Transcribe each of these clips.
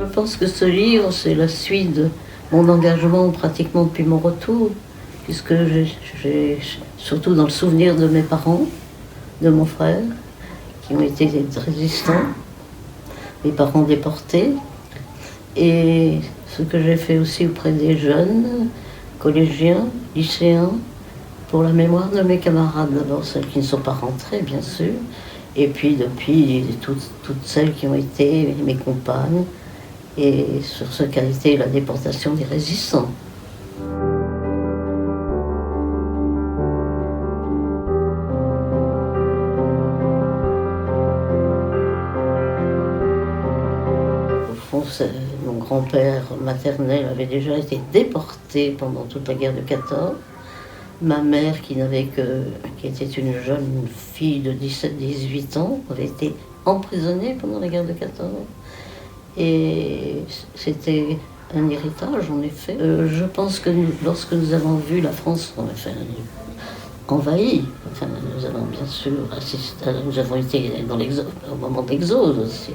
Je pense que ce livre, c'est la suite de mon engagement pratiquement depuis mon retour, puisque j'ai surtout dans le souvenir de mes parents, de mon frère, qui ont été résistants, mes parents déportés, et ce que j'ai fait aussi auprès des jeunes, collégiens, lycéens, pour la mémoire de mes camarades, d'abord celles qui ne sont pas rentrées, bien sûr, et puis depuis toutes celles qui ont été mes compagnes, et sur ce qu'a été la déportation des résistants. Au fond, mon grand-père maternel avait déjà été déporté pendant toute la guerre de 14. Ma mère, qui était une jeune fille de 17-18 ans, avait été emprisonnée pendant la guerre de 14. Et c'était un héritage, en effet. Je pense que lorsque nous avons vu la France envahie, nous avons bien sûr assisté, nous avons été au moment de l'exode aussi,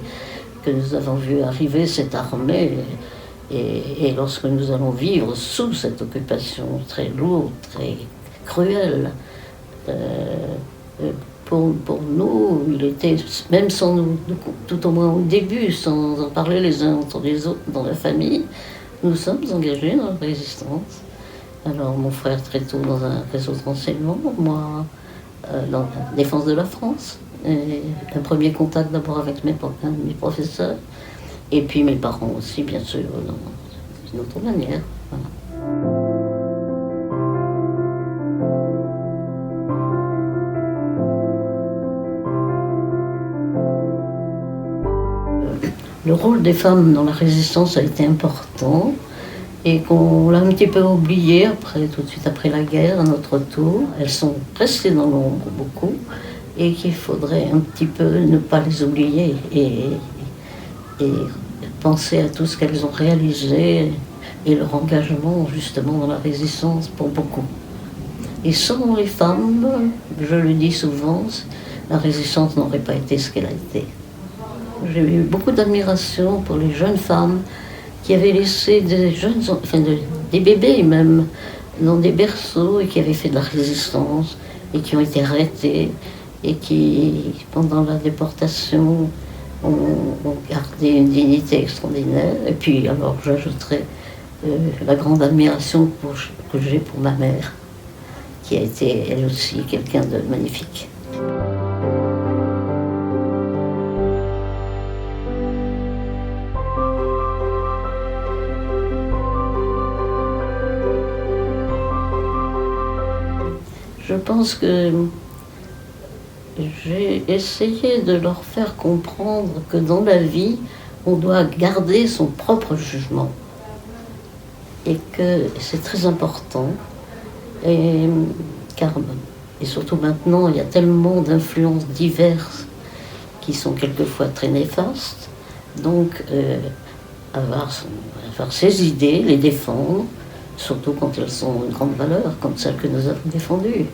que nous avons vu arriver cette armée, et lorsque nous allons vivre sous cette occupation très lourde, très cruelle, pour nous, il était, même sans nous, tout au moins au début, sans en parler les uns entre les autres dans la famille, nous sommes engagés dans la résistance. Alors mon frère très tôt dans un réseau de renseignement, moi dans la défense de la France, et un premier contact d'abord avec un de mes professeurs, et puis mes parents aussi, bien sûr, d'une autre manière. Voilà. Le rôle des femmes dans la résistance a été important et qu'on l'a un petit peu oublié tout de suite après la guerre, à notre tour. Elles sont restées dans l'ombre beaucoup et qu'il faudrait un petit peu ne pas les oublier et penser à tout ce qu'elles ont réalisé et leur engagement justement dans la résistance pour beaucoup. Et sans les femmes, je le dis souvent, la résistance n'aurait pas été ce qu'elle a été. J'ai eu beaucoup d'admiration pour les jeunes femmes qui avaient laissé des bébés même, dans des berceaux et qui avaient fait de la résistance et qui ont été arrêtés et qui, pendant la déportation, ont gardé une dignité extraordinaire. Et puis, alors, j'ajouterai la grande admiration que j'ai pour ma mère, qui a été, elle aussi, quelqu'un de magnifique. Je pense que j'ai essayé de leur faire comprendre que dans la vie, on doit garder son propre jugement et que c'est très important. Et surtout maintenant, il y a tellement d'influences diverses qui sont quelquefois très néfastes. Donc, avoir ses idées, les défendre, surtout quand elles sont une grande valeur, comme celles que nous avons défendues.